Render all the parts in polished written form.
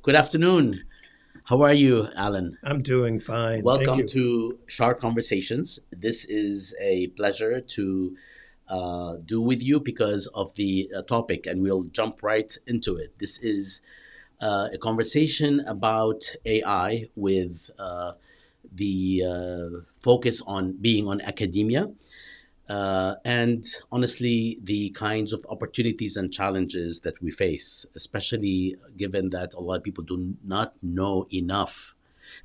Good afternoon. How are you, Alan? I'm doing fine. Thank Welcome you. to Schar Conversations. This is a pleasure to do with you because of the topic, and we'll jump right into it. This is a conversation about AI with the focus on being on academia and honestly, the kinds of opportunities and challenges that we face, especially given that a lot of people do not know enough.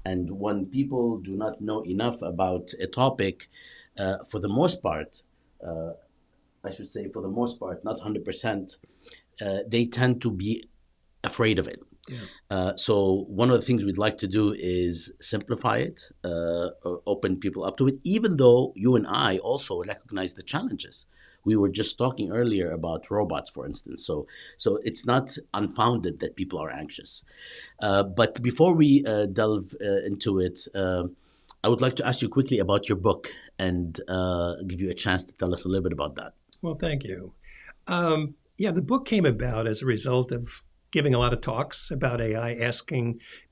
And when people do not know enough about a topic, for the most part, uh, I should say, for the most part, not 100%, they tend to be afraid of it. Yeah. So one of the things we'd like to do is simplify it, or open people up to it, even though you and I also recognize the challenges. We were just talking earlier about robots, for instance. So it's not unfounded that people are anxious. But before we delve into it, I would like to ask you quickly about your book and give you a chance to tell us a little bit about that. Well, thank you. Yeah, the book came about as a result of giving a lot of talks about AI,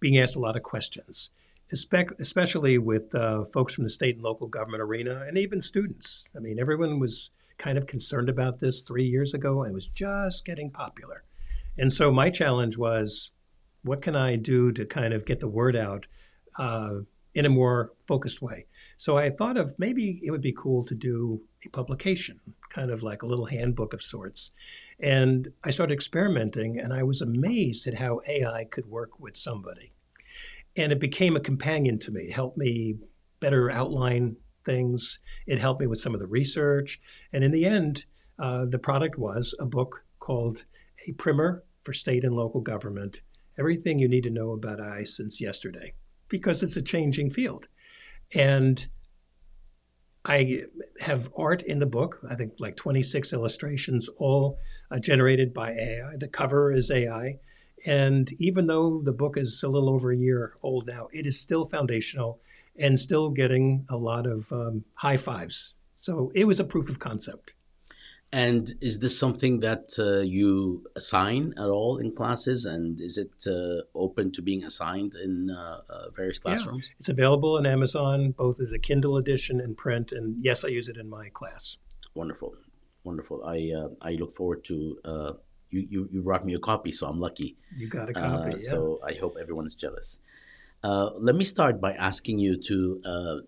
being asked a lot of questions, especially with folks from the state and local government arena and even students. I mean, everyone was kind of concerned about this 3 years ago and it was just getting popular. And so my challenge was, what can I do to kind of get the word out uh, in a more focused way? So I thought of maybe it would be cool to do a publication, kind of like a little handbook of sorts. And I started experimenting, and I was amazed at how AI could work with somebody. And it became a companion to me, it helped me better outline things. It helped me with some of the research. And in the end, the product was a book called A Primer for State and Local Government, Everything You Need to Know About AI Since Yesterday, because it's a changing field. And I have art in the book, I think like 26 illustrations, all generated by AI. The cover is AI. And even though the book is a little over a year old now, it is still foundational and still getting a lot of high fives. So it was a proof of concept. And is this something that you assign at all in classes? And is it open to being assigned in various Yeah, classrooms? it's available on Amazon, both as a Kindle edition and print. And yes, I use it in my class. Wonderful, wonderful. I look forward to you brought me a copy, so I'm lucky. You got a copy, yeah. So I hope everyone is jealous. Let me start by asking you to.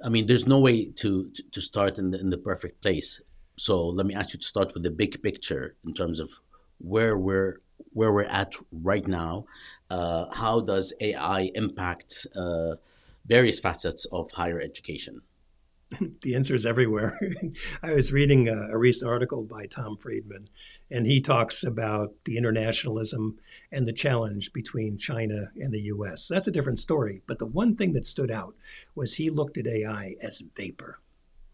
I mean, there's no way to start in the perfect place. So let me ask you to start with the big picture in terms of where we're where we're at right now. How does AI impact various facets of higher education? The answer is everywhere. I was reading a recent article by Tom Friedman, and he talks about the internationalism and the challenge between China and the US. That's a different story. But the one thing that stood out was he looked at AI as vapor.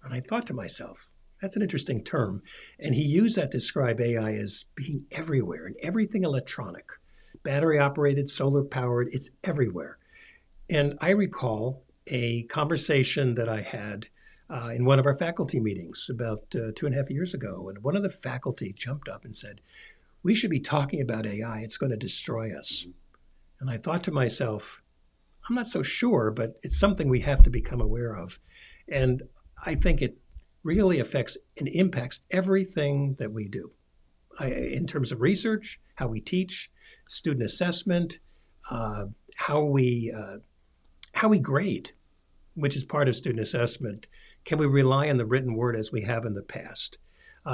And I thought to myself, that's an interesting term. And he used that to describe AI as being everywhere and everything electronic, battery operated, solar powered, it's everywhere. And I recall a conversation that I had in one of our faculty meetings about 2.5 years ago. And one of the faculty jumped up and said, "We should be talking about AI. It's going to destroy us." And I thought to myself, I'm not so sure, but it's something we have to become aware of. And I think it really affects and impacts everything that we do in terms of research, how we teach, student assessment, uh, how we grade, which is part of student assessment. Can we rely on the written word as we have in the past?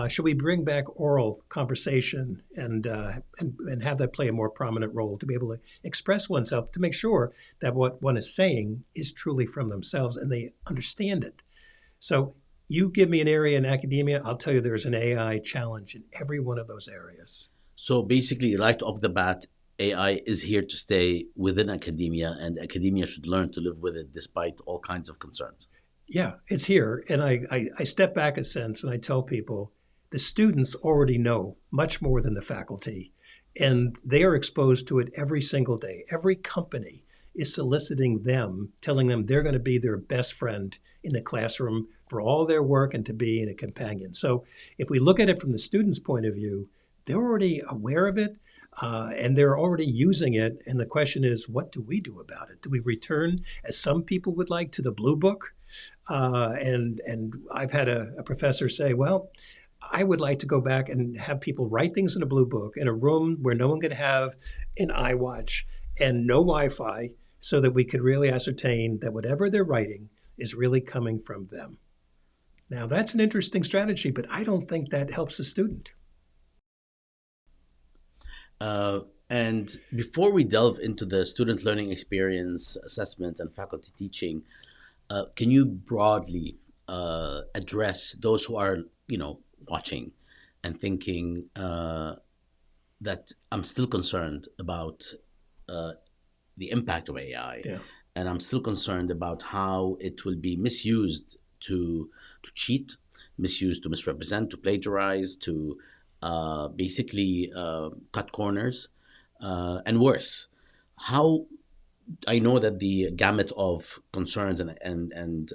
Should we bring back oral conversation and have that play a more prominent role to be able to express oneself to make sure that what one is saying is truly from themselves and they understand it? So you give me an area in academia, I'll tell you there's an AI challenge in every one of those areas. So basically, right off the bat, AI is here to stay within academia, and academia should learn to live with it despite all kinds of concerns. Yeah, it's here. And I step back a sense and I tell people the students already know much more than the faculty, and they are exposed to it every single day. Every company is soliciting them, telling them they're going to be their best friend in the classroom for all their work and to be in a companion. So if we look at it from the student's point of view, they're already aware of it. And they're already using it. And the question is, what do we do about it? Do we return, as some people would like, to the blue book? And I've had a professor say, well, I would like to go back and have people write things in a blue book in a room where no one could have an iWatch and no Wi-Fi, so that we could really ascertain that whatever they're writing is really coming from them. Now, that's an interesting strategy, but I don't think that helps the student. And before we delve into the student learning experience assessment and faculty teaching, can you broadly address those who are, watching and thinking that I'm still concerned about uh, the impact of AI, Yeah. and I'm still concerned about how it will be misused to cheat, misused to misrepresent, to plagiarize, to basically cut corners, and worse. How I know that the gamut of concerns and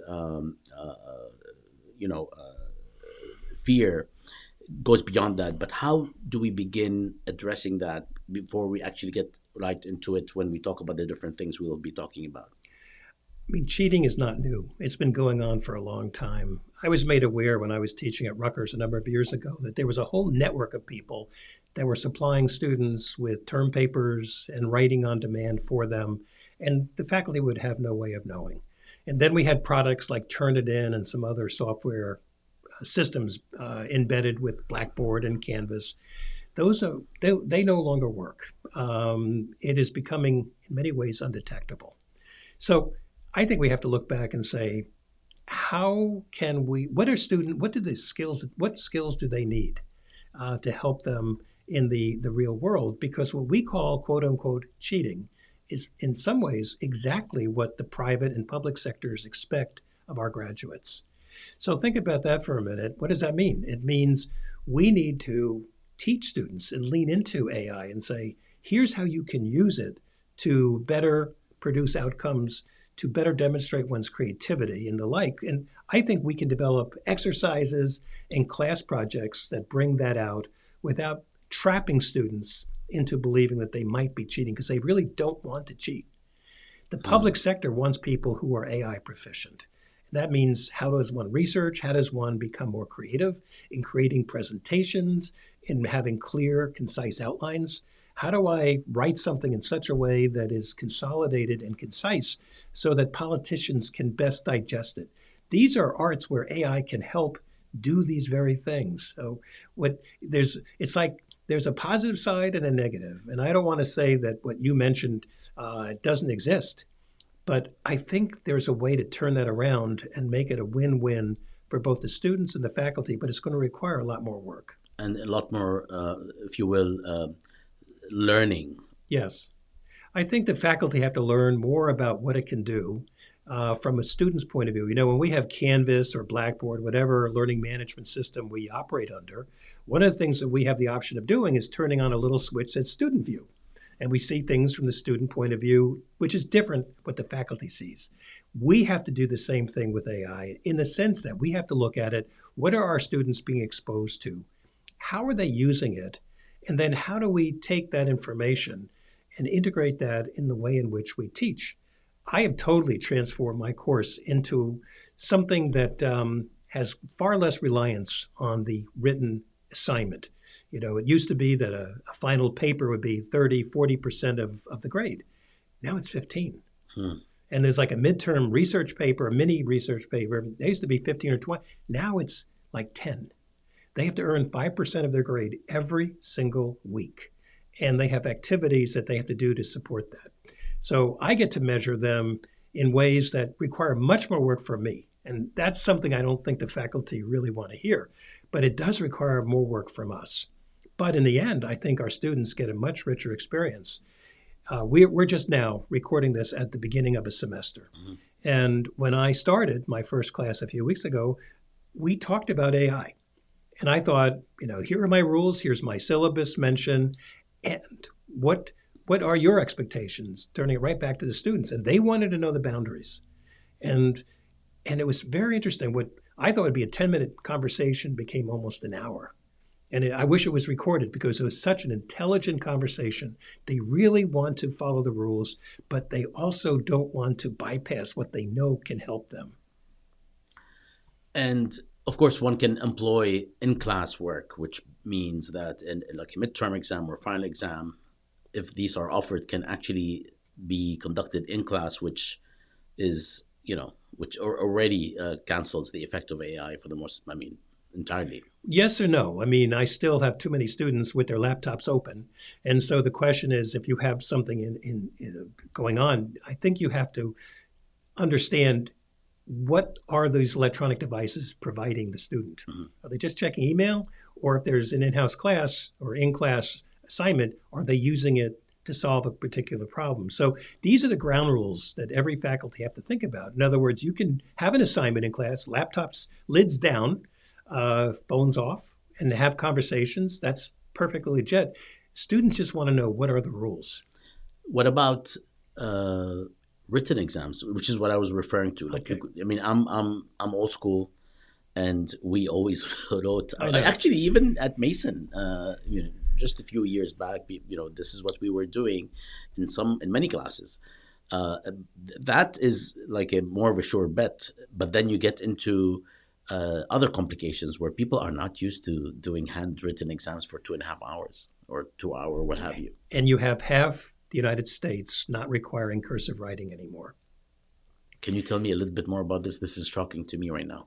fear goes beyond that. But how do we begin addressing that before we actually get right into it when we talk about the different things we will be talking about? I mean, cheating is not new. It's been going on for a long time. I was made aware when I was teaching at Rutgers a number of years ago that there was a whole network of people that were supplying students with term papers and writing on demand for them, and the faculty would have no way of knowing. And then we had products like Turnitin and some other software systems embedded with Blackboard and Canvas. Those are they no longer work. It is becoming in many ways undetectable. So I think we have to look back and say, how can we? What skills do they need to help them in the real world? Because what we call quote unquote cheating is in some ways exactly what the private and public sectors expect of our graduates. So think about that for a minute. What does that mean? It means we need to teach students and lean into AI and say, here's how you can use it to better produce outcomes, to better demonstrate one's creativity and the like. And I think we can develop exercises and class projects that bring that out without trapping students into believing that they might be cheating, because they really don't want to cheat. The public sector wants people who are AI proficient. That means, how does one research? How does one become more creative in creating presentations, in having clear, concise outlines? How do I write something in such a way that is consolidated and concise so that politicians can best digest it? These are arts where AI can help do these very things. So it's like there's a positive side and a negative. And I don't want to say that what you mentioned doesn't exist. But I think there's a way to turn that around and make it a win-win for both the students and the faculty, but it's going to require a lot more work. And a lot more, if you will, learning. Yes. I think the faculty have to learn more about what it can do from a student's point of view. When we have Canvas or Blackboard, whatever learning management system we operate under, one of the things that we have the option of doing is turning on a little switch that's student view. And we see things from the student point of view, which is different what the faculty sees. We have to do the same thing with AI in the sense that we have to look at it. What are our students being exposed to? How are they using it? And then how do we take that information and integrate that in the way in which we teach? I have totally transformed my course into something that has far less reliance on the written assignment. It used to be that a final paper would be 30, 40% of the grade. Now it's 15. And there's like a midterm research paper, a mini research paper. They used to be 15 or 20. Now it's like 10. They have to earn 5% of their grade every single week. And they have activities that they have to do to support that. So I get to measure them in ways that require much more work from me. And that's something I don't think the faculty really want to hear. But it does require more work from us. But in the end, I think our students get a much richer experience. We're just now recording this at the beginning of a semester. And when I started my first class a few weeks ago, we talked about AI. And I thought, here are my rules, here's my syllabus mention, and what are your expectations? Turning it right back to the students. And they wanted to know the boundaries. And it was very interesting. What I thought would be a 10-minute conversation became almost an hour. And I wish it was recorded because it was such an intelligent conversation. They really want to follow the rules, but they also don't want to bypass what they know can help them. And of course, one can employ in-class work, which means that in like a midterm exam or final exam, if these are offered, can actually be conducted in class, which is, which already cancels the effect of AI for the most, I mean, entirely. Yes or no? I mean, I still have too many students with their laptops open. And so the question is, if you have something going on, I think you have to understand what are these electronic devices providing the student? Mhm. Are they just checking email? Or if there's an in-house class or in-class assignment, are they using it to solve a particular problem? So these are the ground rules that every faculty have to think about. In other words, you can have an assignment in class, laptops, lids down, phones off, and have conversations. That's perfectly legit. Students just want to know, what are the rules? What about written exams, which is what I was referring to? Like, Okay. I mean, I'm old school, and we always wrote. I know. Actually, even at Mason, just a few years back, this is what we were doing in many classes. Uh, that is like a more of a sure bet, but then you get into other complications where people are not used to doing handwritten exams for 2.5 hours or 2 hour, what have you. And you have half the United States not requiring cursive writing anymore. Can you tell me a little bit more about this? This is shocking to me right now.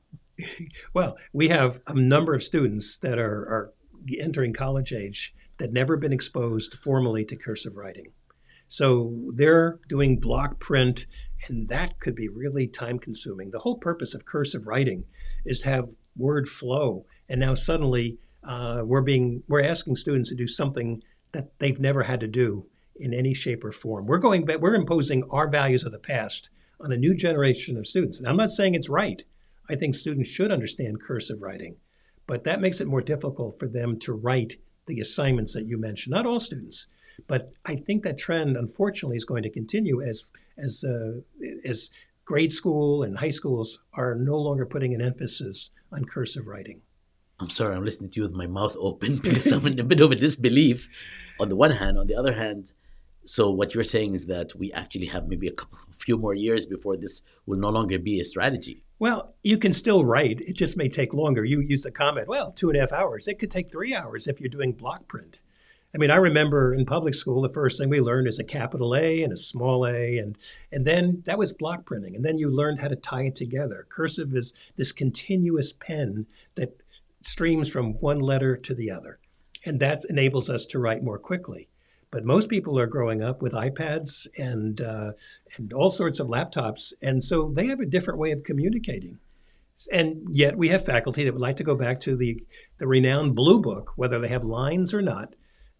Well, we have a number of students that are entering college age that never been exposed formally to cursive writing. So they're doing block print, and that could be really time consuming. The whole purpose of cursive writing is to have word flow. And now suddenly we're asking students to do something that they've never had to do in any shape or form. We're imposing our values of the past on a new generation of students. And I'm not saying it's right. I think students should understand cursive writing, but that makes it more difficult for them to write the assignments that you mentioned. Not all students, but I think that trend, unfortunately, is going to continue as grade school and high schools are no longer putting an emphasis on cursive writing. I'm sorry, I'm listening to you with my mouth open because I'm in a bit of a disbelief on the one hand. On the other hand, so what you're saying is that we actually have maybe a few more years before this will no longer be a strategy. Well, you can still write. It just may take longer. You use the comment, well, 2.5 hours. It could take 3 hours if you're doing block print. I mean, I remember in public school, the first thing we learned is a capital A and a small a, and then that was block printing. And then you learned how to tie it together. Cursive is this continuous pen that streams from one letter to the other. And that enables us to write more quickly. But most people are growing up with iPads and all sorts of laptops, and so they have a different way of communicating. And yet we have faculty that would like to go back to the renowned Blue Book, whether they have lines or not,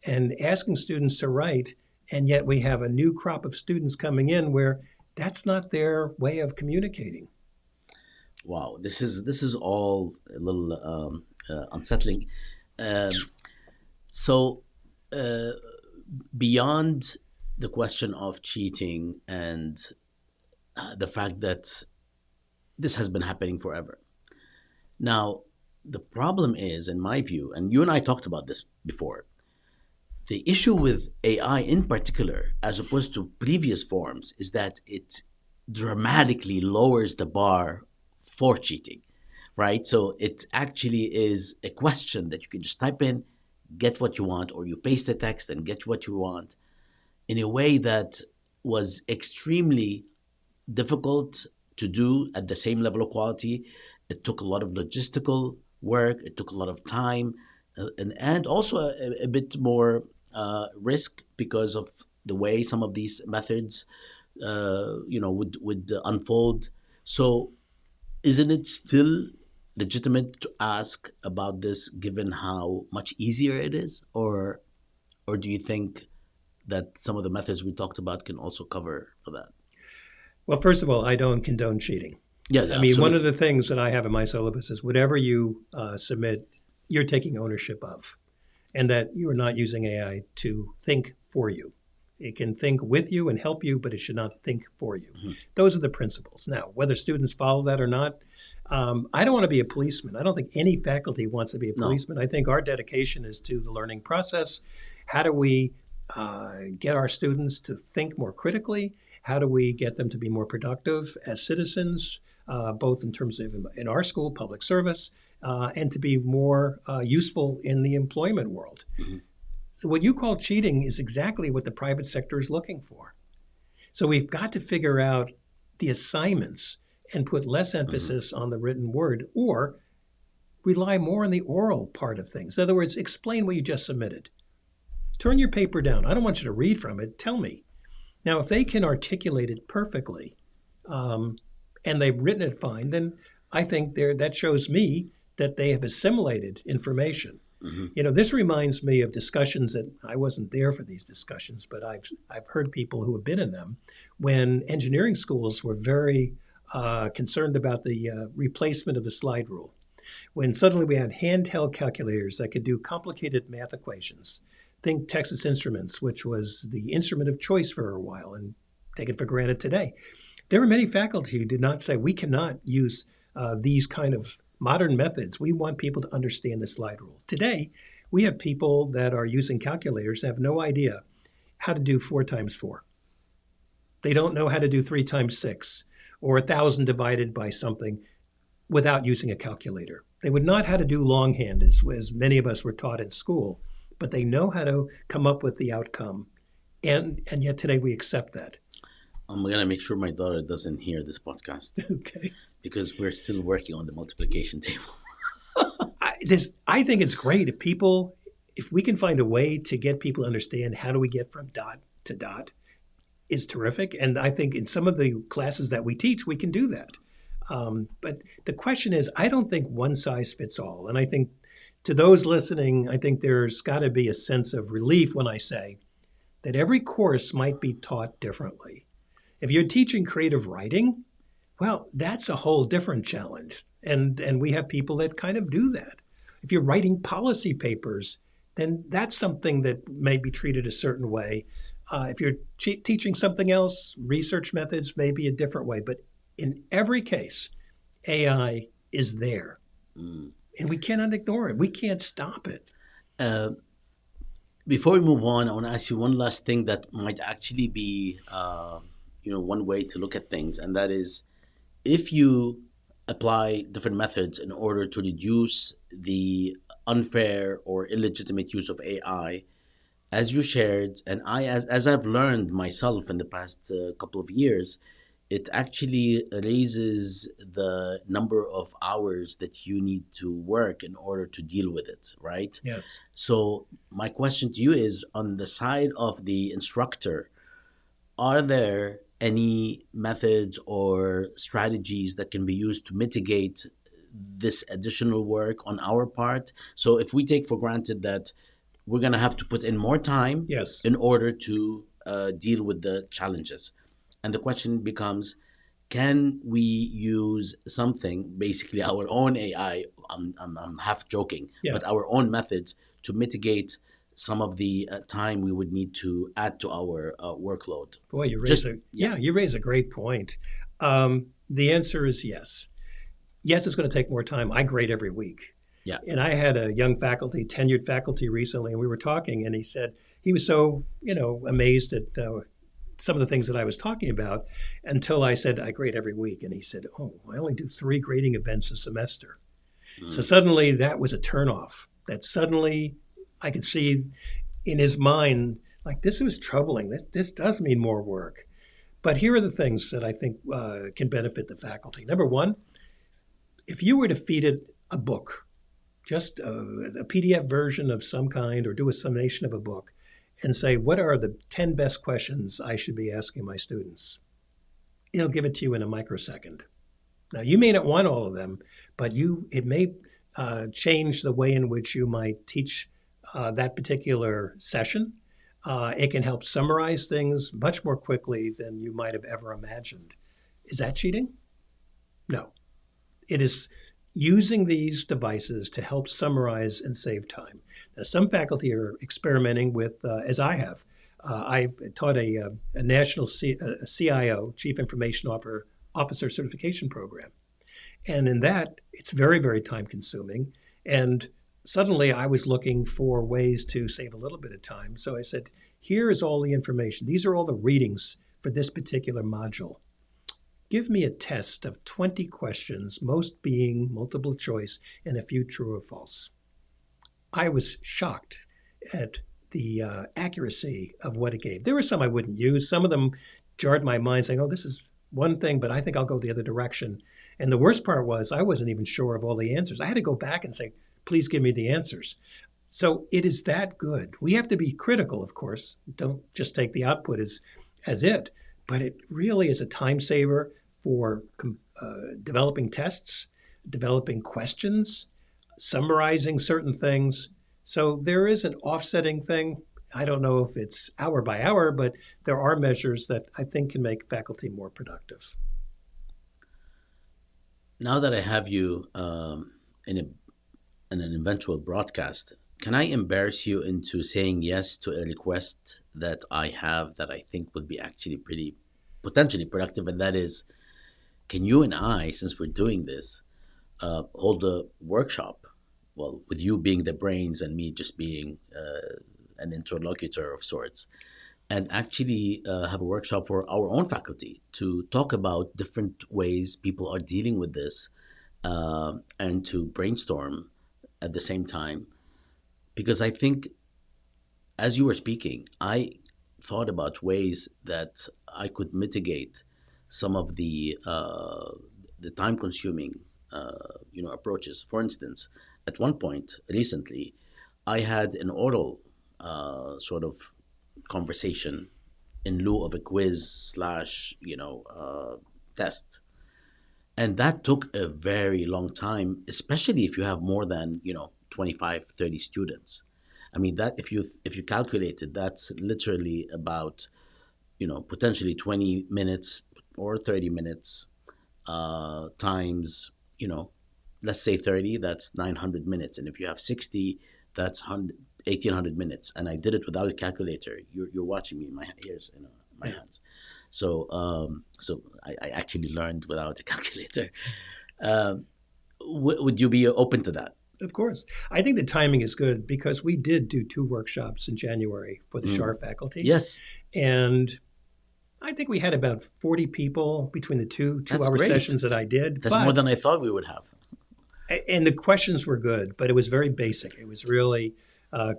and asking students to write. And yet we have a new crop of students coming in where that's not their way of communicating. Wow, this is all a little unsettling. Um, so. Uh, Beyond the question of cheating and the fact that this has been happening forever. Now, the problem is, in my view, and you and I talked about this before, the issue with AI in particular, as opposed to previous forms, is that it dramatically lowers the bar for cheating, right? So it actually is a question that you can just type in, get what you want, or you paste the text and get what you want in a way that was extremely difficult to do at the same level of quality. It took a lot of logistical work, it took a lot of time, and also a bit more risk because of the way some of these methods would unfold. So isn't it still legitimate to ask about this given how much easier it is, or do you think that some of the methods we talked about can also cover for that? Well, first of all, I don't condone cheating. Yeah, I mean, one of absolutely. the things that I have in my syllabus is whatever you submit, you're taking ownership of, and that you are not using AI to think for you. It can think with you and help you, but it should not think for you. Mhm. Those are the principles. Now, whether students follow that or not, I don't want to be a policeman. I don't think any faculty wants to be a No. policeman. I think our dedication is to the learning process. How do we get our students to think more critically? How do we get them to be more productive as citizens, both in terms of in our school, public service, and to be more useful in the employment world? Mhm. So, what you call cheating is exactly what the private sector is looking for. So, we've got to figure out the assignments and put less Mhm. emphasis on the written word or rely more on the oral part of things. In other words, explain what you just submitted. Turn your paper down. I don't want you to read from it. Tell me. Now, if they can articulate it perfectly um, and they've written it fine, then I think that shows me that they have assimilated information. Mhm. This reminds me of discussions that I wasn't there for these discussions, but I've heard people who have been in them when engineering schools were very concerned about the replacement of the slide rule. When suddenly we had handheld calculators that could do complicated math equations. Think Texas Instruments, which was the instrument of choice for a while and taken for granted today. There were many faculty who did not say we cannot use these kind of modern methods. We want people to understand the slide rule. Today, we have people that are using calculators that have no idea how to do 4 times 4. They don't know how to do 3 times 6 or 1,000 divided by something without using a calculator. They would not how to do longhand as many of us were taught in school, but they know how to come up with the outcome. And yet today we accept that. I'm gonna make sure my daughter doesn't hear this podcast Okay. because we're still working on the multiplication table. I think it's great if we can find a way to get people to understand how do we get from dot to dot is terrific. And I think in some of the classes that we teach, we can do that. But the question is, I don't think one size fits all. And I think to those listening, I think there's got to be a sense of relief when I say that every course might be taught differently. If you're teaching creative writing, well, that's a whole different challenge. And we have people that kind of do that. If you're writing policy papers, then that's something that may be treated a certain way. If you're teaching something else, research methods may be a different way. But in every case, AI is there. Mm. And we cannot ignore it. We can't stop it. Uh, Before we move on, I want to ask you one last thing that might actually be, one way to look at things, and that is if you apply different methods in order to reduce the unfair or illegitimate use of AI, as you shared, and as I've learned myself in the past couple of years, it actually raises the number of hours that you need to work in order to deal with it, right? Yes. So my question to you is, on the side of the instructor, are there any methods or strategies that can be used to mitigate this additional work on our part? So if we take for granted that we're going to have to put in more time Yes. in order to deal with the challenges. And the question becomes, can we use something, basically our own AI, I'm half joking, Yeah. but our own methods to mitigate some of the time we would need to add to our workload? Boy, Just, you raise a great point. The answer is yes. Yes, it's going to take more time. I grade every week. Yeah. And I had a young faculty, tenured faculty recently, and we were talking, and he said he was so, amazed at some of the things that I was talking about until I said I grade every week. And he said, oh, I only do 3 grading events a semester. So suddenly that was a turnoff. That suddenly I could see in his mind, like, this was troubling. This does mean more work. But here are the things that I think can benefit the faculty. Number one, if you were to feed it a book, just a PDF version of some kind, or do a summation of a book, and say, what are the 10 best questions I should be asking my students? It'll give it to you in a microsecond. Now, you may not want all of them, but it may change the way in which you might teach that particular session. It can help summarize things much more quickly than you might have ever imagined. Is that cheating? No. It is using these devices to help summarize and save time. Now, some faculty are experimenting with, as I have, I taught a national a CIO, Chief Information Officer certification program. And in that, it's very, very time consuming. And suddenly I was looking for ways to save a little bit of time. So I said, here is all the information. These are all the readings for this particular module. Give me a test of 20 questions, most being multiple choice and a few true or false. I was shocked at the accuracy of what it gave. There were some I wouldn't use. Some of them jarred my mind saying, oh, this is one thing, but I think I'll go the other direction. And the worst part was I wasn't even sure of all the answers. I had to go back and say, please give me the answers. So it is that good. We have to be critical, of course. Don't just take the output as it, but it really is a time saver for developing tests, developing questions, summarizing certain things. So there is an offsetting thing. I don't know if it's hour by hour, but there are measures that I think can make faculty more productive. Now that I have you in an eventual broadcast, can I embarrass you into saying yes to a request that I have that I think would be actually pretty potentially productive? And that is, can you and I, since we're doing this, hold a workshop? Well, with you being the brains and me just being an interlocutor of sorts, and actually have a workshop for our own faculty to talk about different ways people are dealing with this and to brainstorm at the same time. Because I think, as you were speaking, I thought about ways that I could mitigate some of the time-consuming, approaches. For instance, at one point recently, I had an oral sort of conversation in lieu of a quiz slash test, and that took a very long time, especially if you have more than 25, 30 students. I mean, that if you calculate it, that's literally about potentially 20 minutes or 30 minutes times, let's say 30, that's 900 minutes. And if you have 60, that's 1,800 minutes. And I did it without a calculator. You're watching me in my ears, my hands. So I actually learned without a calculator. Would you be open to that? Of course. I think the timing is good because we did do 2 workshops in January for the Schar faculty. Yes. And I think we had about 40 people between the That's two-hour great. sessions that I did. That's more than I thought we would have. And the questions were good, but it was very basic. It was really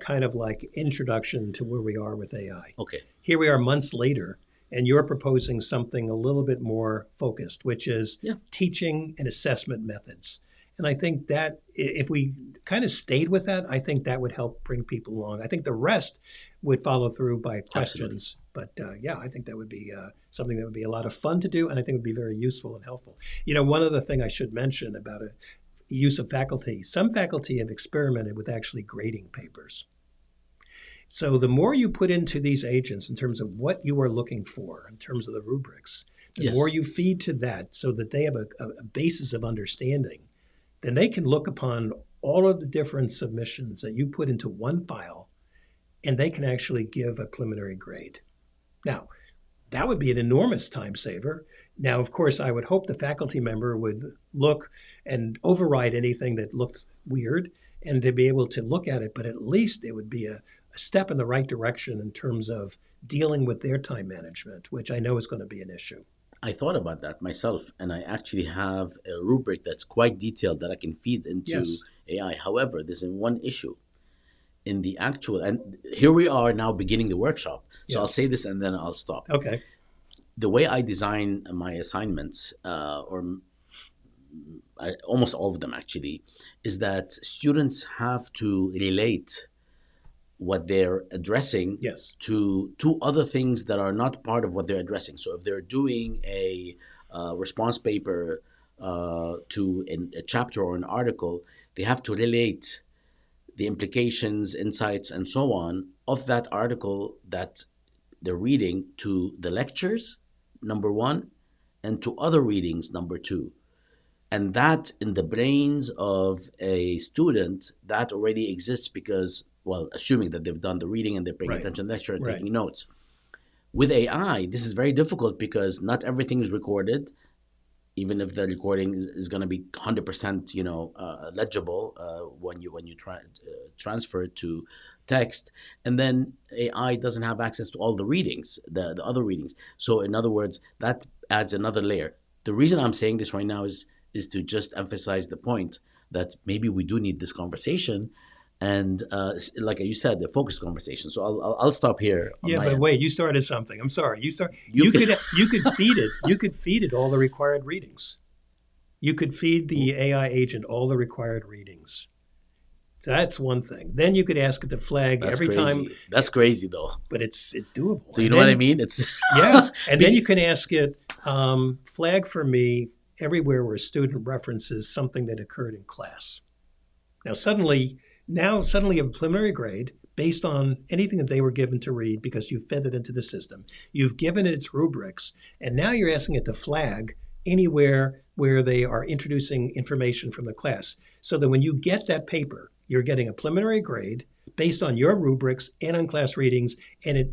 kind of like introduction to where we are with AI. Okay. Here we are months later, and you're proposing something a little bit more focused, which is teaching and assessment methods. And I think that if we kind of stayed with that, I think that would help bring people along. I think the rest would follow through by questions. Absolutely. But I think that would be something that would be a lot of fun to do, and I think would be very useful and helpful. One other thing I should mention about use of faculty, some faculty have experimented with actually grading papers. So the more you put into these agents in terms of what you are looking for, in terms of the rubrics, the more you feed to that so that they have a basis of understanding, then they can look upon all of the different submissions that you put into one file, and they can actually give a preliminary grade. Now, that would be an enormous time saver. Now, of course, I would hope the faculty member would look and override anything that looked weird and to be able to look at it, but at least it would be a step in the right direction in terms of dealing with their time management, which I know is going to be an issue. I thought about that myself, and I actually have a rubric that's quite detailed that I can feed into AI. However, there's one issue in the actual, and here we are now beginning the workshop. So I'll say this and then I'll stop. Okay. The way I design my assignments, almost all of them actually, is that students have to relate what they're addressing to 2 other things that are not part of what they're addressing. So if they're doing a response paper to a chapter or an article, they have to relate the implications, insights, and so on of that article that they're reading to the lectures, number 1, and to other readings, number 2. And that in the brains of a student, that already exists because well, assuming that they've done the reading and they're paying Right. attention to the lecture and Right. taking notes. With AI, this is very difficult because not everything is recorded, even if the recording is going to be 100% legible when you transfer it to text. And then AI doesn't have access to all the readings, the other readings. So in other words, that adds another layer. The reason I'm saying this right now is to just emphasize the point that maybe we do need this conversation, and like you said, the focused conversation. So I'll stop here on Yeah, my but end. wait, you started something. I'm sorry. You can You could feed it. You could feed it all the required readings. You could feed the AI agent all the required readings. That's one thing. Then you could ask it to flag That's every time, crazy. That's crazy though. but it's doable. Do you And know what I then mean? It's yeah, and then Be- you can ask it flag for me everywhere where a student references something that occurred in class. Now suddenly you have a preliminary grade based on anything that they were given to read because you fed it into the system. You've given it its rubrics, and now you're asking it to flag anywhere where they are introducing information from the class. So that when you get that paper, you're getting a preliminary grade based on your rubrics and on class readings, and it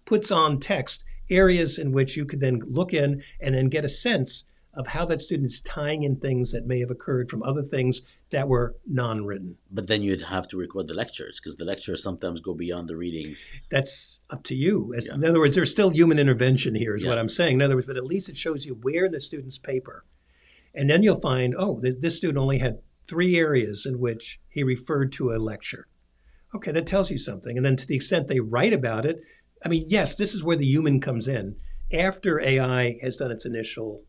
puts on text areas in which you could then look in and then get a sense of how that student's tying in things that may have occurred from other things that were non-written. but then you'd have to record the lectures because the lectures sometimes go beyond the readings. That's up to you. Yeah. In other words, there's still human intervention here, is Yeah. what I'm saying. In other words, but at least it shows you where in the student's paper. And then you'll find, oh, this student only had 3 areas in which he referred to a lecture. Okay, that tells you something. And then to the extent they write about it, I mean, yes, this is where the human comes in after AI has done its initial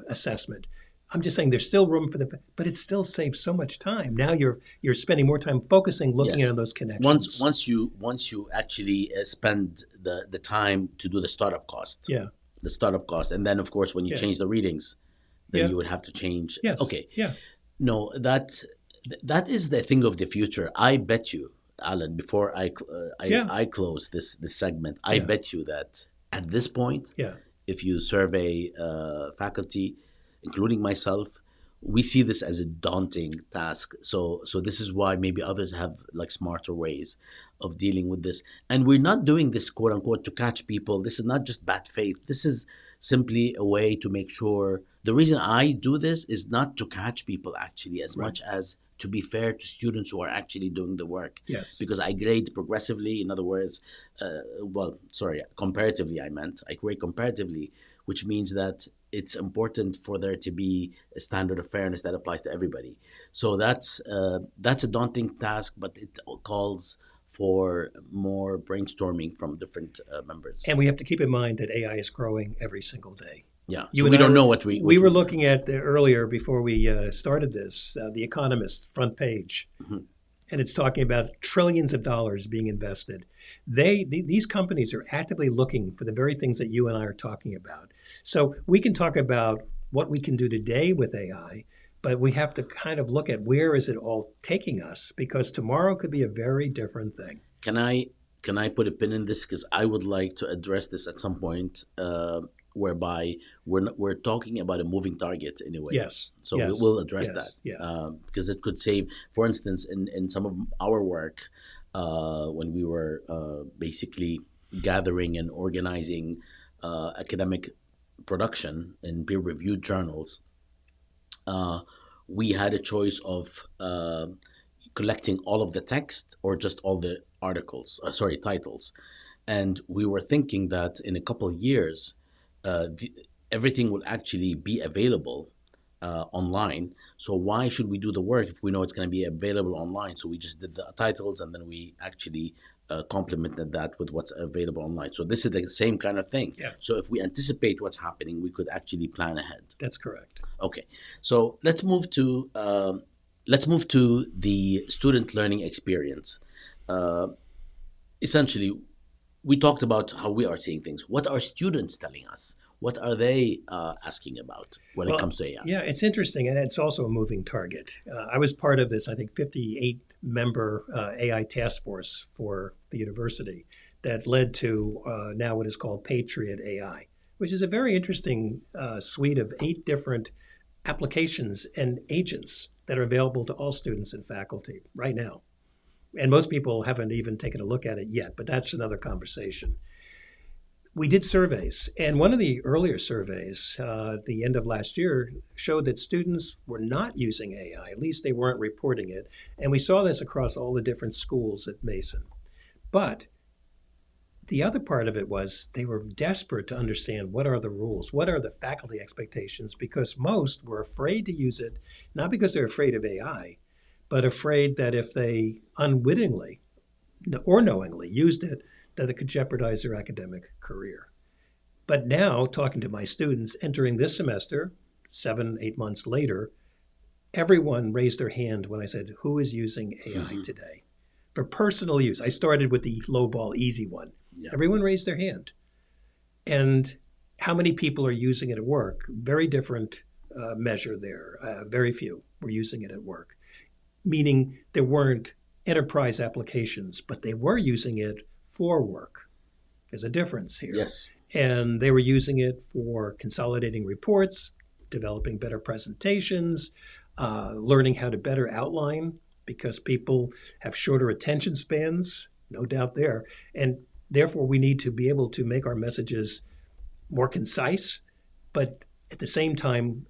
assessment. I'm just saying there's still room for but it still saves so much time. Now you're spending more time focusing, looking Yes. at those connections. Once you actually spend the time to do the startup cost, Yeah. and then of course when you Yeah. change the readings, then Yeah. you would have to change. Yes. Okay. Yeah. No, that is the thing of the future. I bet you, Alan, before Yeah. I close this segment, I Yeah. bet you that at this point, Yeah. if you survey faculty, including myself, we see this as a daunting task. So this is why maybe others have like smarter ways of dealing with this. And we're not doing this quote unquote to catch people. This is not just bad faith. This is simply a way to make sure. The reason I do this is not to catch people actually as Right. much as to be fair to students who are actually doing the work. Yes. Because I grade progressively. In other words, comparatively, I grade comparatively, which means that it's important for there to be a standard of fairness that applies to everybody. So that's a daunting task, but it calls for more brainstorming from different members. And we have to keep in mind that AI is growing every single day. Yeah, You so and we I don't were- know what We were looking at earlier before we started this, The Economist front page, Mhm. and it's talking about trillions of dollars being invested. These companies are actively looking for the very things that you and I are talking about. So we can talk about what we can do today with AI, but we have to kind of look at where is it all taking us, because tomorrow could be a very different thing. Can I put a pin in this because I would like to address this at some point, whereby we're talking about a moving target in a way. Yes. So yes, we'll address yes, that Yes. because it could save, for instance, in some of our work, when we were basically gathering and organizing academic production in peer-reviewed journals, we had a choice of collecting all of the text or just all the titles. And we were thinking that in a couple of years, everything will actually be available online. So why should we do the work if we know it's going to be available online? So we just did the titles and then we actually complemented that with what's available online. So this is the same kind of thing. Yeah. So if we anticipate what's happening, we could actually plan ahead. That's correct. Okay, so let's move to the student learning experience. Essentially, we talked about how we are seeing things. What are students telling us? What are they asking about when it comes to AI? Yeah, it's interesting, and it's also a moving target. I was part of this, I think, 58-member AI task force for the university that led to now what is called Patriot AI, which is a very interesting suite of 8 different applications and agents that are available to all students and faculty right now. And most people haven't even taken a look at it yet, but that's another conversation. We did surveys, and one of the earlier surveys, at the end of last year, showed that students were not using AI. At least they weren't reporting it. And we saw this across all the different schools at Mason. But the other part of it was they were desperate to understand what are the rules, what are the faculty expectations, because most were afraid to use it, not because they're afraid of AI, but afraid that if they unwittingly or knowingly used it, that it could jeopardize their academic career. But now, talking to my students entering this semester, 7, 8 months later, everyone raised their hand when I said, "Who is using AI today?" For personal use. I started with the low ball, easy one. Yeah. Everyone raised their hand. And how many people are using it at work? Very different measure there. Very few were using it at work, meaning there weren't enterprise applications, but they were using it for work. There's a difference here. Yes. And they were using it for consolidating reports, developing better presentations, learning how to better outline, because people have shorter attention spans, no doubt there. And therefore, we need to be able to make our messages more concise, but at the same time,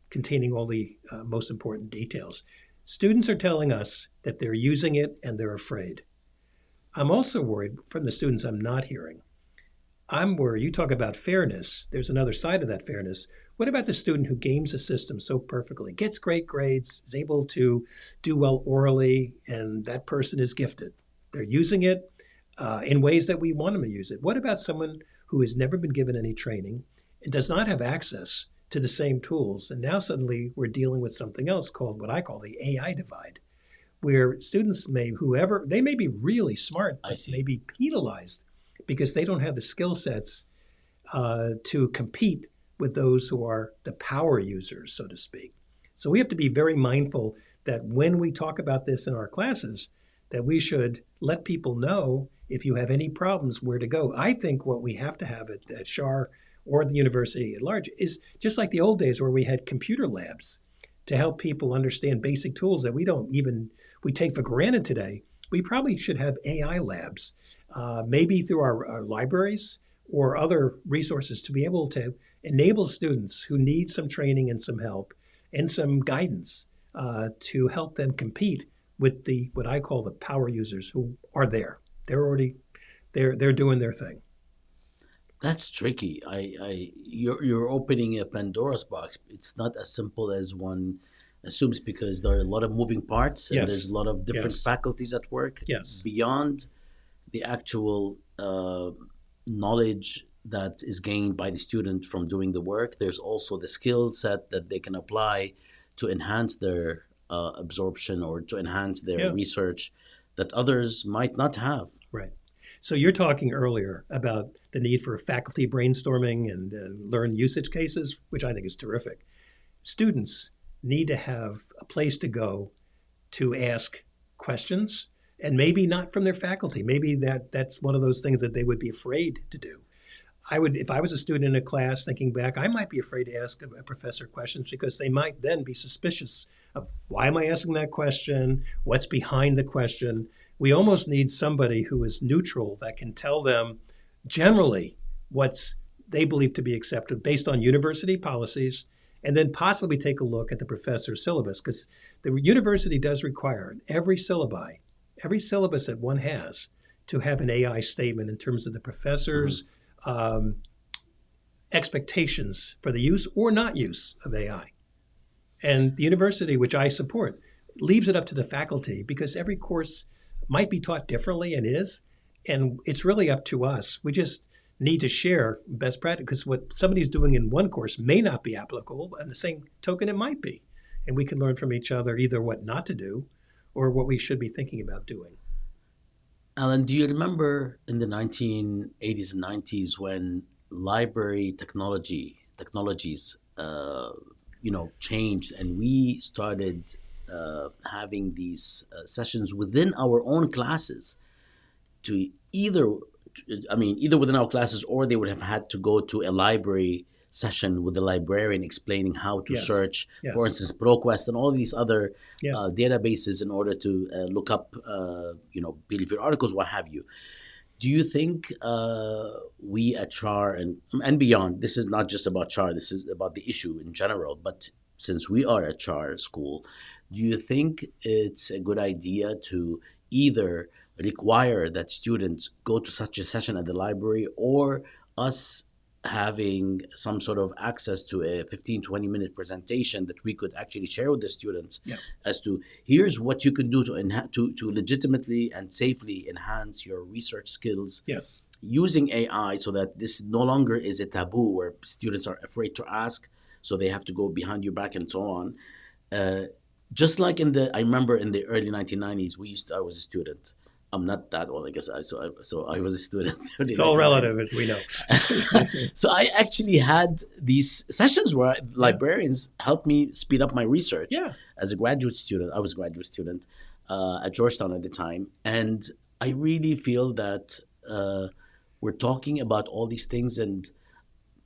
containing all the most important details. Students are telling us that they're using it and they're afraid. I'm also worried from the students I'm not hearing. I'm worried. You talk about fairness. There's another side of that fairness. What about the student who games the system so perfectly, gets great grades, is able to do well orally, and that person is gifted? They're using it in ways that we want them to use it. What about someone who has never been given any training and does not have access to the same tools? And now suddenly we're dealing with something else called what I call the AI divide, where students they may be really smart, but may be penalized because they don't have the skill sets to compete with those who are the power users, so to speak. So we have to be very mindful that when we talk about this in our classes, that we should let people know if you have any problems, where to go. I think what we have to have at Schar or the university at large is just like the old days where we had computer labs to help people understand basic tools that we take for granted today. We probably should have AI labs, maybe through our libraries or other resources, to be able to enable students who need some training and some help and some guidance to help them compete with what I call the power users who are there. They're doing their thing. That's tricky. You're opening a Pandora's box. It's not as simple as one assumes, because there are a lot of moving parts and Yes. there's a lot of different Yes. faculties at work. Yes. Beyond the actual knowledge that is gained by the student from doing the work, there's also the skill set that they can apply to enhance their absorption or to enhance their research that others might not have. Right. So you're talking earlier about the need for faculty brainstorming and learn usage cases, which I think is terrific. Students need to have a place to go to ask questions, and maybe not from their faculty. Maybe that's one of those things that they would be afraid to do. If I was a student in a class thinking back, I might be afraid to ask a professor questions because they might then be suspicious of, why am I asking that question? What's behind the question? We almost need somebody who is neutral that can tell them generally what they believe to be accepted based on university policies, and then possibly take a look at the professor's syllabus, because the university does require every syllabus that one has to have an AI statement in terms of the professor's expectations for the use or not use of AI. And the university, which I support, leaves it up to the faculty, because every course might be taught differently and is, and it's really up to us. We just need to share best practice, because what somebody's doing in one course may not be applicable, and the same token it might be. And we can learn from each other either what not to do or what we should be thinking about doing. Alan, do you remember in the 1980s and 90s when library technologies changed, and we started having these sessions within our own classes to either within our classes, or they would have had to go to a library session with the librarian explaining how to Yes. search, for Yes. instance, ProQuest and all these other Yeah. databases in order to look up, peer-reviewed articles, what have you. Do you think we at Char and beyond, this is not just about Char, this is about the issue in general, but since we are at Char school, do you think it's a good idea to either require that students go to such a session at the library, or us having some sort of access to a 15-20 minute presentation that we could actually share with the students Yeah. as to here's what you can do to legitimately and safely enhance your research skills Yes. using AI, so that this no longer is a taboo where students are afraid to ask, so they have to go behind your back and so on. Uh, just like I remember in the early 1990s, I was a student. I'm not that old, I guess. So I was a student. In the early It's all 1990s. relative, as we know. So I actually had these sessions where librarians helped me speed up my research Yeah. as a graduate student. I was a graduate student at Georgetown at the time. And I really feel that we're talking about all these things, and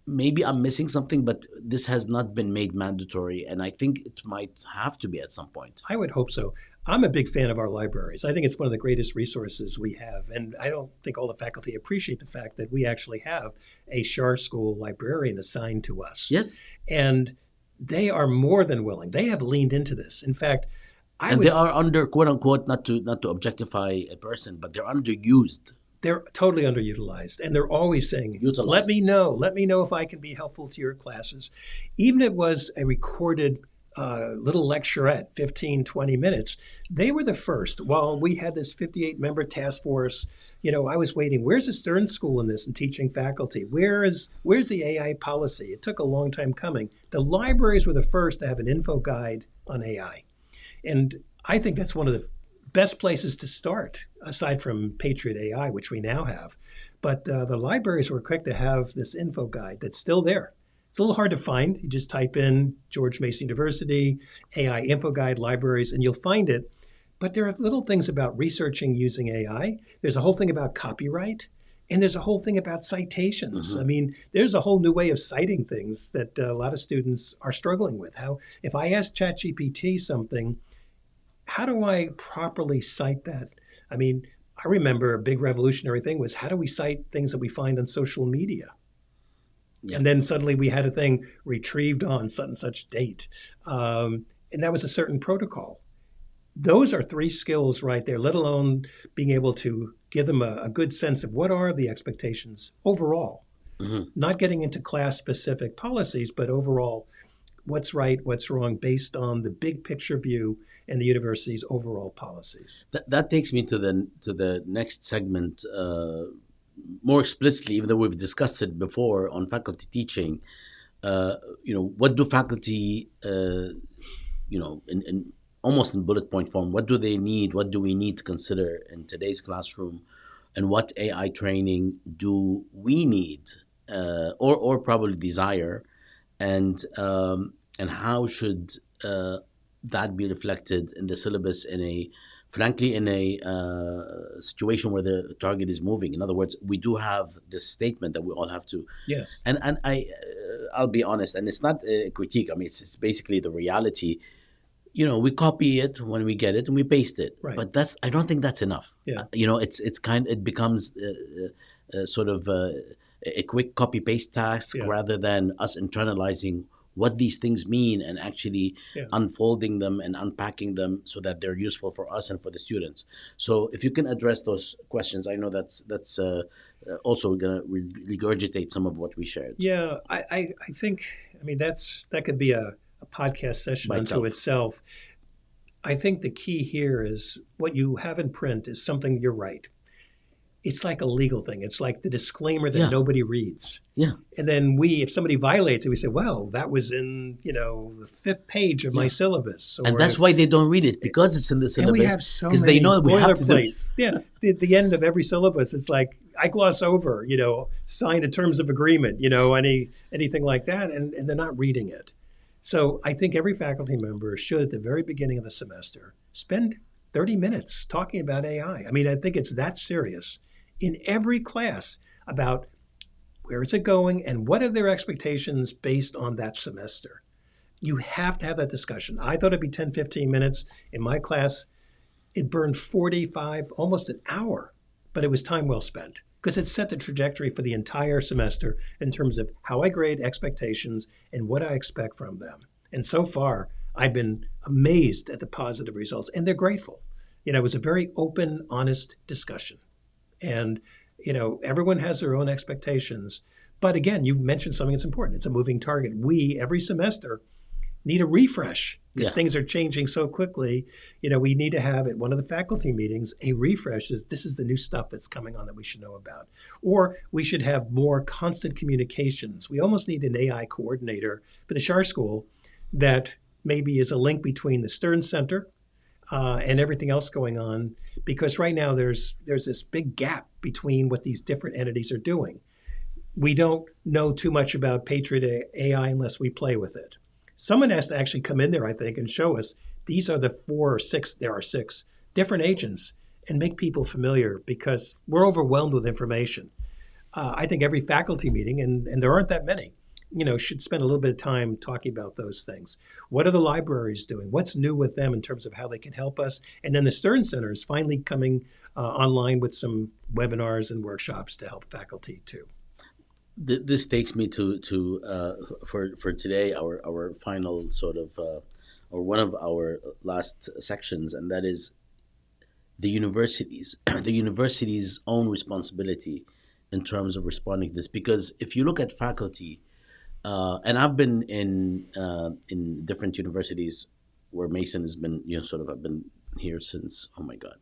maybe I'm missing something, but this has not been made mandatory. And I think it might have to be at some point. I would hope so. I'm a big fan of our libraries. I think it's one of the greatest resources we have. And I don't think all the faculty appreciate the fact that we actually have a Schar School librarian assigned to us. Yes. And they are more than willing. They have leaned into this. In fact, And they are under, quote unquote, not to objectify a person, but they're underused. They're totally underutilized, and they're always saying, Utilized. let me know if I can be helpful to your classes. Even if it was a recorded little lecturette, 15, 20 minutes, they were the first. While we had this 58-member task force, I was waiting, where's the Stern School in this and teaching faculty? Where's the AI policy? It took a long time coming. The libraries were the first to have an info guide on AI. And I think that's one of the best places to start, aside from Patriot AI, which we now have. But the libraries were quick to have this info guide that's still there. It's a little hard to find. You just type in George Mason University, AI info guide libraries, and you'll find it. But there are little things about researching using AI. There's a whole thing about copyright, and there's a whole thing about citations. Mm-hmm. I mean, there's a whole new way of citing things that a lot of students are struggling with. How, if I ask ChatGPT something, how do I properly cite that? I mean, I remember a big revolutionary thing was, how do we cite things that we find on social media? Yeah. And then suddenly we had a thing retrieved on such and such date. And that was a certain protocol. Those are three skills right there, let alone being able to give them a good sense of what are the expectations overall. Mm-hmm. Not getting into class-specific policies, but overall, what's right, what's wrong, based on the big picture view and the university's overall policies. That takes me to the next segment, more explicitly, even though we've discussed it before on faculty teaching. What do faculty, in almost in bullet point form, what do they need? What do we need to consider in today's classroom, and what AI training do we need, or probably desire, and how should that be reflected in the syllabus in a situation where the target is moving. In other words, we do have this statement that we all have to. Yes. And I'll be honest, and it's not a critique. I mean, it's basically the reality. We copy it when we get it and we paste it. Right. But I don't think that's enough. Yeah. It becomes sort of a quick copy paste task, Yeah. rather than us internalizing what these things mean and actually unfolding them and unpacking them so that they're useful for us and for the students. So if you can address those questions, I know that's also going to regurgitate some of what we shared. Yeah, I think, that could be a podcast session unto itself. I think the key here is what you have in print is something, you're right. It's like a legal thing. It's like the disclaimer that nobody reads. Yeah. And then if somebody violates it, we say, well, that was in, the 5th page of my syllabus. And that's why they don't read it, because it's in the syllabus. And we have so because many they know that we have to do it. Yeah. The end of every syllabus, it's like, I gloss over, sign the terms of agreement, anything like that. And they're not reading it. So I think every faculty member should, at the very beginning of the semester, spend 30 minutes talking about AI. I think it's that serious in every class about Where is it going? And what are their expectations based on that semester? You have to have that discussion. I thought it'd be 10, 15 minutes. In my class, it burned 45, almost an hour, but it was time well spent because it set the trajectory for the entire semester in terms of how I grade expectations and what I expect from them. And so far, I've been amazed at the positive results, and they're grateful. It was a very open, honest discussion. And, everyone has their own expectations. But again, you mentioned something that's important. It's a moving target. We, every semester, need a refresh because Yeah. things are changing so quickly. We need to have at one of the faculty meetings a refresh. This is the new stuff that's coming on that we should know about. Or we should have more constant communications. We almost need an AI coordinator for the Schar School that maybe is a link between the Stern Center and everything else going on. Because right now there's this big gap between what these different entities are doing. We don't know too much about Patriot AI unless we play with it. Someone has to actually come in there, I think, and show us these are the 4 or 6, there are 6 different agents and make people familiar because we're overwhelmed with information. I think every faculty meeting, and there aren't that many, should spend a little bit of time talking about those things. What are the libraries doing? What's new with them in terms of how they can help us? And then the Stern Center is finally coming online with some webinars and workshops to help faculty too. This takes me to for today our final sort of or one of our last sections, and that is the universities the university's own responsibility in terms of responding to this. Because if you look at faculty, and I've been in different universities where Mason has been, sort of, I've been here since, oh my God,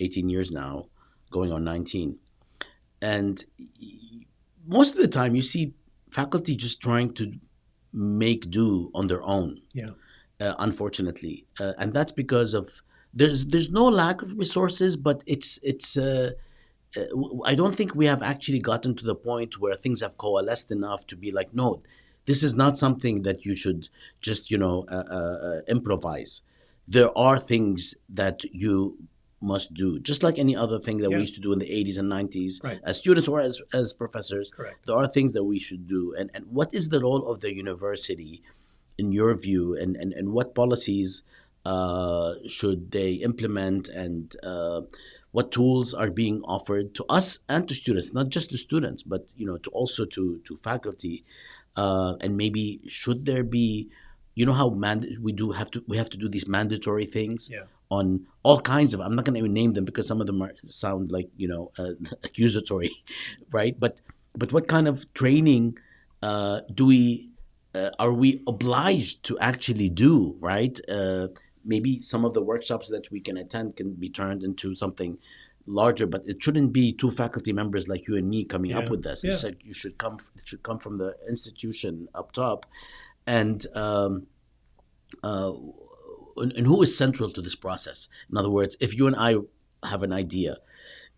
18 years now, going on 19, and most of the time you see faculty just trying to make do on their own. Yeah. Unfortunately, and that's because of there's no lack of resources, but it's I don't think we have actually gotten to the point where things have coalesced enough to be like, no, this is not something that you should just improvise. There are things that you must do, just like any other thing that we Yeah. used to do in the 80s and 90s Right. as students or as professors. Correct. There are things that we should do. And what is the role of the university in your view, and what policies should they implement, and what tools are being offered to us and to students, not just to students, but to also to faculty, and maybe should there be, how we have to do these mandatory things Yeah. on all kinds of, I'm not going to even name them because some of them sound like accusatory, right? But what kind of training do we are we obliged to actually do, right? Maybe some of the workshops that we can attend can be turned into something larger, but it shouldn't be 2 faculty members like you and me coming up Yeah. with this. Yeah. It should come from the institution up top, and and who is central to this process. In other words, if you and I have an idea,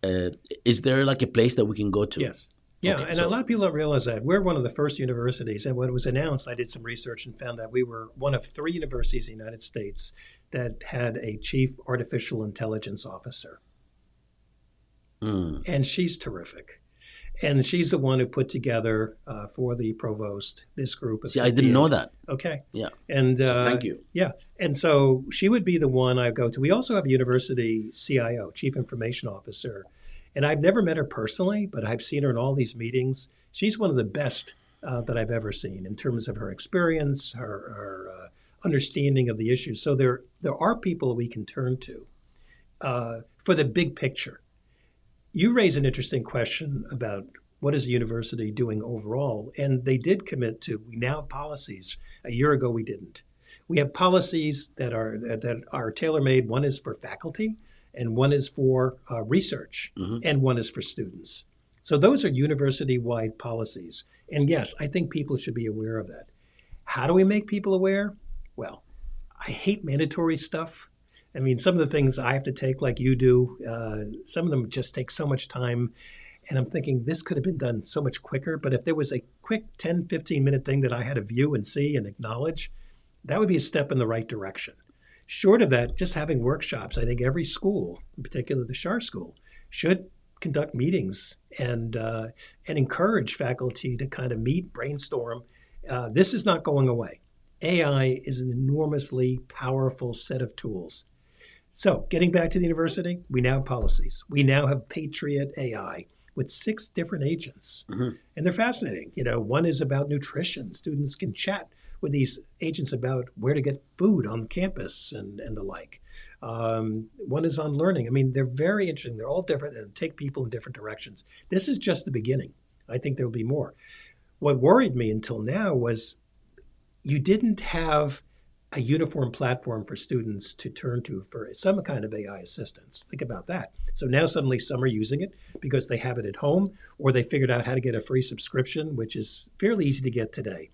is there like a place that we can go to? Yes. Yeah, Okay, and so- a lot of people don't realize that. We're one of the first universities, and when it was announced, I did some research and found that we were one of 3 universities in the United States that had a chief artificial intelligence officer. Mm. And she's terrific. And she's the one who put together for the provost this group of See, I didn't know 58. that. Okay. Yeah. And So thank you. Yeah. And so she would be the one I go to. We also have a university CIO, Chief Information Officer. And I've never met her personally, but I've seen her in all these meetings. She's one of the best that I've ever seen in terms of her experience, her understanding of the issues. So there are people we can turn to for the big picture. You raise an interesting question about what is the university doing overall, and they did commit to. We now have policies. A year ago, we didn't. We have policies that are tailor-made. One is for faculty, and one is for research, and one is for students. So those are university-wide policies. And yes, I think people should be aware of that. How do we make people aware? Well, I hate mandatory stuff. I mean, some of the things I have to take like you do, some of them just take so much time. And I'm thinking this could have been done so much quicker. But if there was a quick 10, 15-minute thing that I had to view and see and acknowledge, that would be a step in the right direction. Short of that, just having workshops, I think every school, in particular the Schar School, should conduct meetings and encourage faculty to kind of meet, brainstorm. This is not going away. AI is an enormously powerful set of tools. So, getting back to the university, we now have policies. We now have Patriot AI with 6 different agents, and they're fascinating. One is about nutrition. Students can chat with these agents about where to get food on campus and the like. One is on learning. I mean, they're very interesting. They're all different and take people in different directions. This is just the beginning. I think there'll be more. What worried me until now was you didn't have a uniform platform for students to turn to for some kind of AI assistance. Think about that. So now suddenly some are using it because they have it at home, or they figured out how to get a free subscription, which is fairly easy to get today.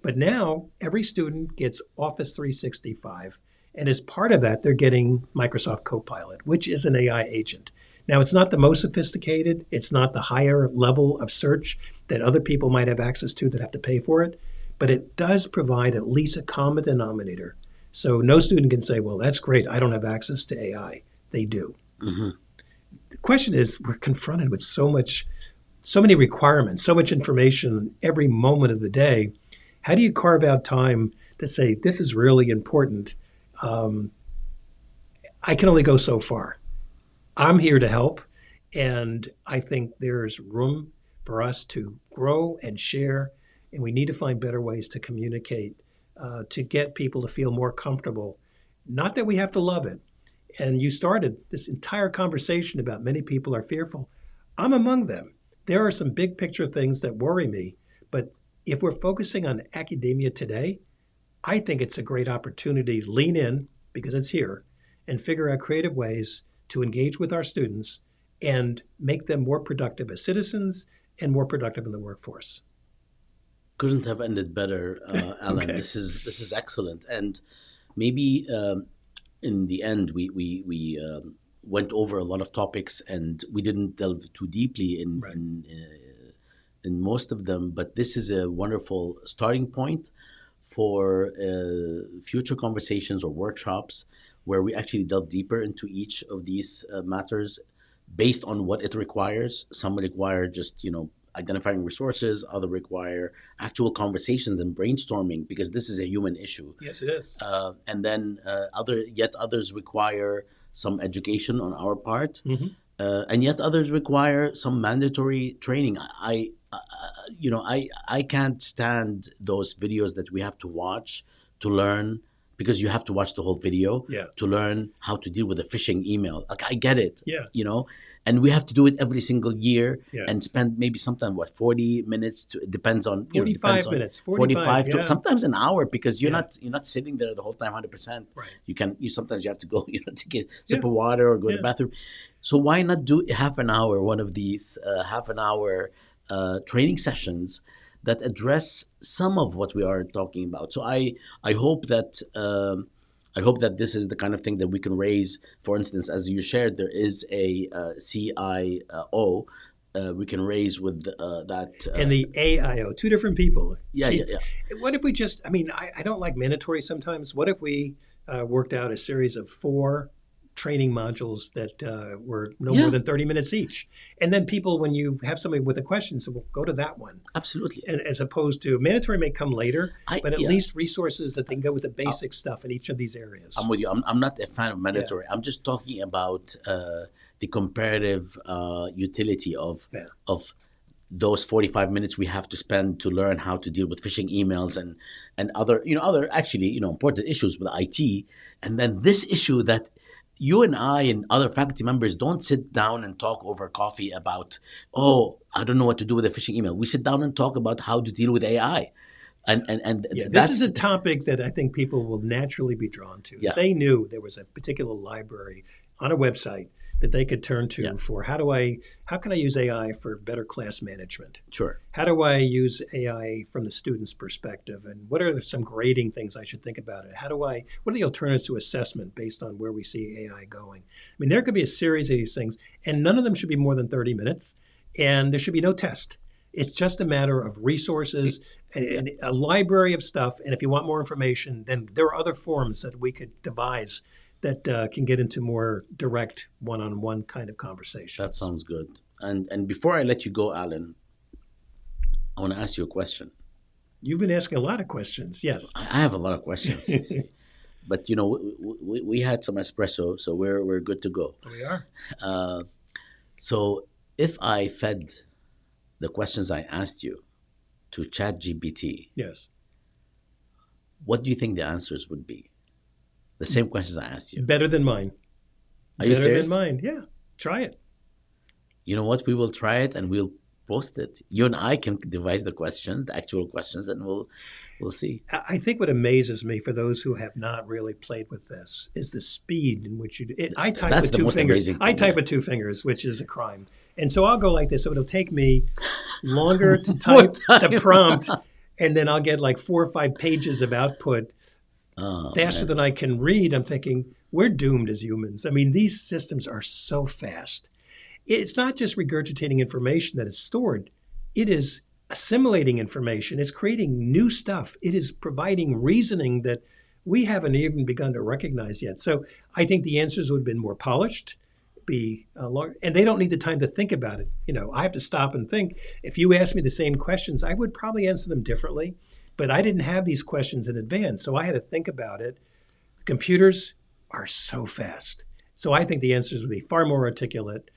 But now every student gets Office 365. And as part of that, they're getting Microsoft Copilot, which is an AI agent. Now, it's not the most sophisticated. It's not the higher level of search that other people might have access to that have to pay for it. But it does provide at least a common denominator. So no student can say, well, that's great. I don't have access to AI. They do. The question is, we're confronted with so many requirements, so much information every moment of the day. How do you carve out time to say, this is really important? I can only go so far. I'm here to help. And I think there's room for us to grow and share. And we need to find better ways to communicate, to get people to feel more comfortable. Not that we have to love it. And you started this entire conversation about many people are fearful. I'm among them. There are some big picture things that worry me. But if we're focusing on academia today, I think it's a great opportunity to lean in, because it's here, and figure out creative ways to engage with our students and make them more productive as citizens and more productive in the workforce. Couldn't have ended better, Alan. Okay. This is excellent, and maybe in the end we went over a lot of topics, and we didn't delve too deeply Right. in most of them. But this is a wonderful starting point for future conversations or workshops where we actually delve deeper into each of these matters based on what it requires. Some require just identifying resources, other require actual conversations and brainstorming, because this is a human issue. Yes, it is. And then others require some education on our part, and yet others require some mandatory training. I can't stand those videos that we have to watch to learn, because you have to watch the whole video to learn how to deal with a phishing email. Like, I get it, and we have to do it every single year and spend maybe sometimes 40 minutes to, it depends on 45 minutes, 45 to yeah. sometimes an hour, because you're not sitting there the whole time 100%. Right. You sometimes you have to go to get a sip of water or go to the bathroom. So why not do half an hour, one of these half an hour training sessions that address some of what we are talking about. So I hope that this is the kind of thing that we can raise. For instance, as you shared, there is a CIO we can raise with that. And the AIO, 2 different people. Yeah. What if we just, I don't like mandatory sometimes. What if we worked out a series of 4 training modules that were no more than 30 minutes each? And then people, when you have somebody with a question, so we'll go to that one. Absolutely. And as opposed to mandatory may come later, but at least resources that they can go with the basic stuff in each of these areas. I'm with you. I'm not a fan of mandatory. I'm just talking about the comparative utility of those 45 minutes we have to spend to learn how to deal with phishing emails and other actually important issues with IT. And then this issue that you and I and other faculty members don't sit down and talk over coffee about, I don't know what to do with a phishing email. We sit down and talk about how to deal with AI. And this is a topic that I think people will naturally be drawn to. Yeah. They knew there was a particular library on a website that they could turn to for how can I use AI for better class management? Sure. How do I use AI from the student's perspective? And what are some grading things I should think about it? What are the alternatives to assessment based on where we see AI going? There could be a series of these things, and none of them should be more than 30 minutes, and there should be no test. It's just a matter of resources, and a library of stuff. And if you want more information, then there are other forums that we could devise that can get into more direct one-on-one kind of That conversations. sounds good. And before I let you go, Alan, I want to ask you a question. You've been asking a lot of questions. Yes. I have a lot of questions, you see. But we had some espresso, so we're good to go. We are. Uh, so if I fed the questions I asked you to ChatGPT, Yes. what do you think the answers would be? The same questions I asked you. Better than mine. Are you Better than serious? mine. Yeah. Try it. You know what? We will try it and we'll post it. You and I can devise the questions, the actual questions, and we'll see. I think what amazes me for those who have not really played with this is the speed in which you do it. I type That's with the two most fingers. amazing I thing, type yeah. with two fingers, which is a crime. And so I'll go like this. So it'll take me longer to More type time. the prompt, and then I'll get like 4 or 5 pages of output Oh, faster man. than I can read. I'm thinking, we're doomed as humans. I mean, these systems are so fast. It's not just regurgitating information that is stored, it is assimilating information, it's creating new stuff, it is providing reasoning that we haven't even begun to recognize yet. So I think the answers would have been more polished, be long, and they don't need the time to think about it. I have to stop and think. If you asked me the same questions, I would probably answer them differently, but I didn't have these questions in advance, so I had to think about it. Computers are so fast. So I think the answers would be far more articulate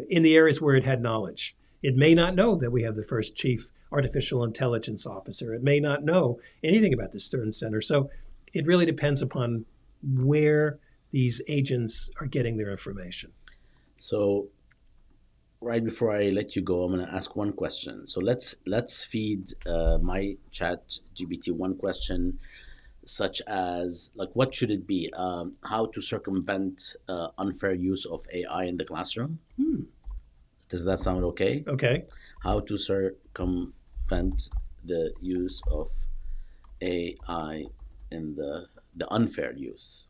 in the areas where it had knowledge. It may not know that we have the first chief artificial intelligence officer. It may not know anything about the Stern Center. So it really depends upon where these agents are getting their information. So right before I let you go, I'm going to ask one question. So let's feed my chat GPT one question, such as like what should it be? How to circumvent unfair use of AI in the classroom? Does that sound okay? Okay. How to circumvent the use of AI in the unfair use?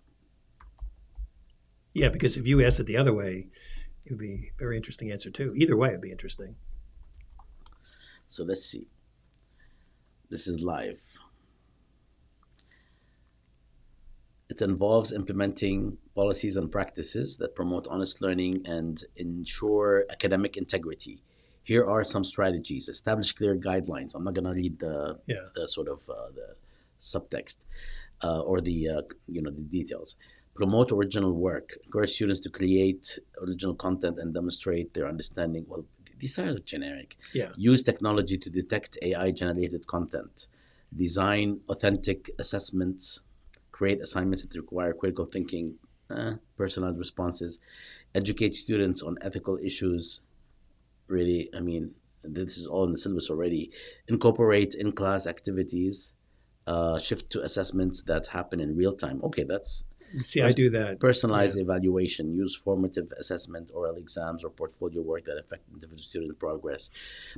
Yeah, because if you asked it the other way, it would be a very interesting answer too. Either way, it'd be interesting. So let's see. This is live. It involves implementing policies and practices that promote honest learning and ensure academic integrity. Here are some strategies. Establish clear guidelines. I'm not going to read Yeah. the sort of the subtext or the details. Promote original work. Encourage students to create original content and demonstrate their understanding. Well, these are generic. Yeah. Use technology to detect AI-generated content. Design authentic assessments. Create assignments that require critical thinking, personalized responses. Educate students on ethical issues. Really, I mean, this is all in the syllabus already. Incorporate in-class activities. Shift to assessments that happen in real time. Okay, that's See, I do that. personalized Yeah. evaluation. Use formative assessment, oral exams, or portfolio work that affect individual student progress.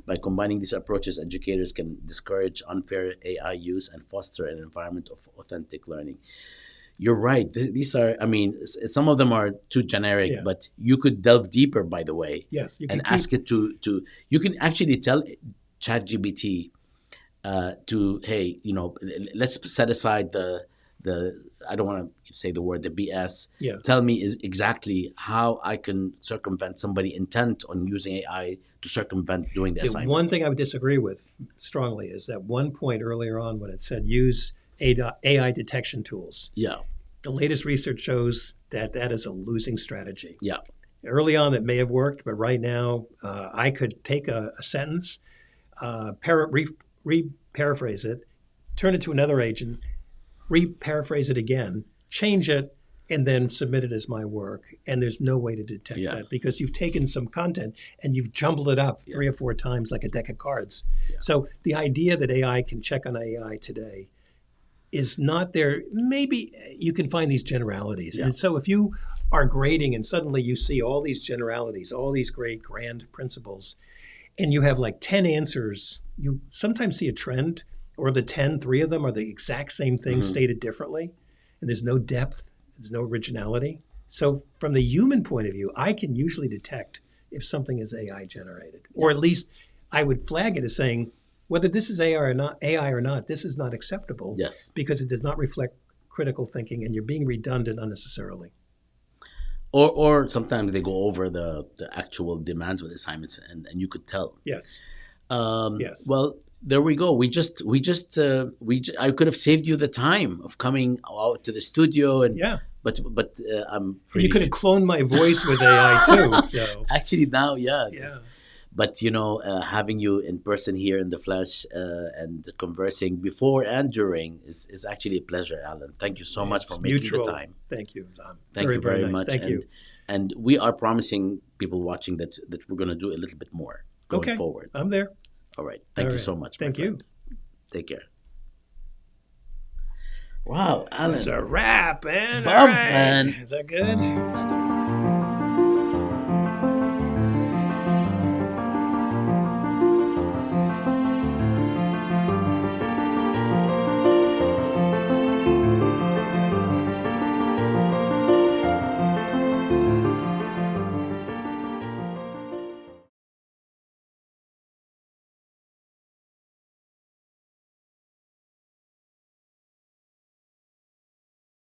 By combining these approaches, educators can discourage unfair AI use and foster an environment of authentic learning. You're right. These are, I mean, some of them are too generic, Yeah. but you could delve deeper, by the way, Yes, you and can ask keep. it to. You can actually tell ChatGPT to, hey, let's set aside the I don't want to say the word the BS. Yeah. Tell me is exactly how I can circumvent somebody intent on using AI to circumvent doing the The assignment. one thing I would disagree with strongly is that one point earlier on when it said use AI detection tools. Yeah, The latest research shows that that is a losing strategy. yeah, Early on, it may have worked, but right now, I could take a sentence, re-paraphrase it, turn it to another agent, re-paraphrase it again, change it, and then submit it as my work. And there's no way to detect Yeah. that because you've taken some content and you've jumbled it up 3 or 4 times like a deck of cards. So the idea that AI can check on AI today is not there. Maybe you can find these generalities. Yeah. And so if you are grading and suddenly you see all these generalities, all these great grand principles, and you have like 10 answers, you sometimes see a trend, or the 10, 3 of them are the exact same thing stated differently, and there's no depth, there's no originality. So from the human point of view, I can usually detect if something is AI generated, or at least I would flag it as saying, whether this is AI or not, this is not acceptable yes, because it does not reflect critical thinking, and you're being redundant unnecessarily. Or sometimes they go over the actual demands of the assignments, and you could tell. Yes. Yes. Well, there we go. I could have saved you the time of coming out to the studio, and Yeah. but I'm You pretty could have cloned my voice with AI too. So actually now, yeah. yeah. But having you in person here in the flesh and conversing before and during is actually a pleasure, Alan. Thank you so much for It's making mutual. the time. Thank you, Zan. Thank you very nice. much. Thank you. And we are promising people watching that we're going to do a little bit more going forward. I'm there. All right. Thank All you right. so much. Thank my you. friend. Take care. Wow, Alan. It's a wrap, man. Bump, All right. man. Is that good?